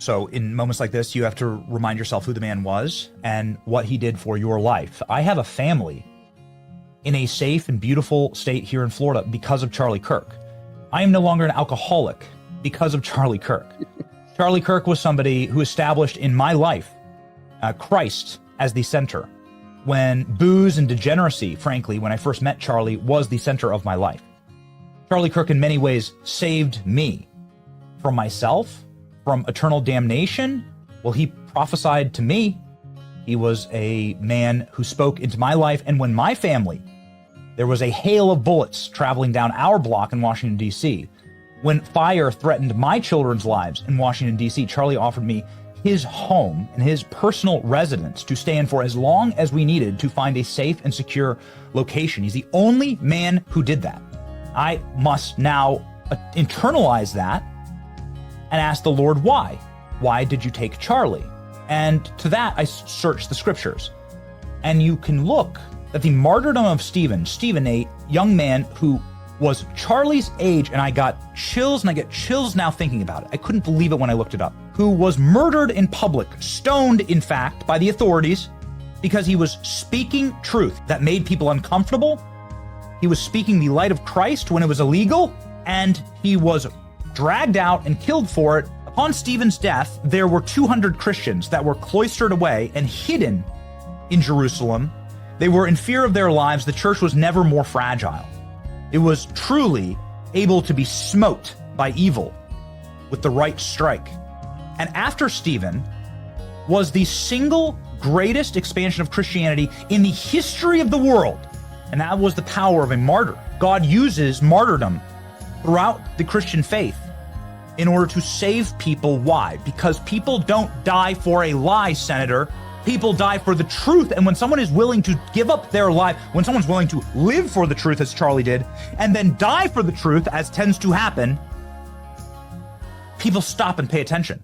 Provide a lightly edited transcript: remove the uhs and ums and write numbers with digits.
So in moments like this, you have to remind yourself who the man was and what he did for your life. I have a family in a safe and beautiful state here in Florida because of Charlie Kirk. I am no longer an alcoholic because of Charlie Kirk. Charlie Kirk was somebody who established in my life Christ as the center, when booze and degeneracy, frankly, when I first met Charlie, was the center of my life. Charlie Kirk in many ways saved me from myself, from eternal damnation. Well, he prophesied to me. He was a man who spoke into my life, and when my family, there was a hail of bullets traveling down our block in Washington, D.C., when fire threatened my children's lives in Washington, D.C., Charlie offered me his home and his personal residence to stay in for as long as we needed to find a safe and secure location. He's the only man who did that. I must now internalize that and ask the Lord, why? Why did you take Charlie? And to that, I searched the scriptures. And you can look at the martyrdom of Stephen, a young man who was Charlie's age, and I got chills, and I get chills now thinking about it. I couldn't believe it when I looked it up. Who was murdered in public, stoned, in fact, by the authorities because he was speaking truth that made people uncomfortable. He was speaking the light of Christ when it was illegal, and he was dragged out and killed for it. Upon Stephen's death, there were 200 Christians that were cloistered away and hidden in Jerusalem. They were in fear of their lives. The church was never more fragile. It was truly able to be smote by evil with the right strike. And after Stephen was the single greatest expansion of Christianity in the history of the world. And that was the power of a martyr. God uses martyrdom throughout the Christian faith in order to save people. Why? Because people don't die for a lie, Senator. People die for the truth. And when someone is willing to give up their life, when someone's willing to live for the truth, as Charlie did, and then die for the truth, as tends to happen, people stop and pay attention.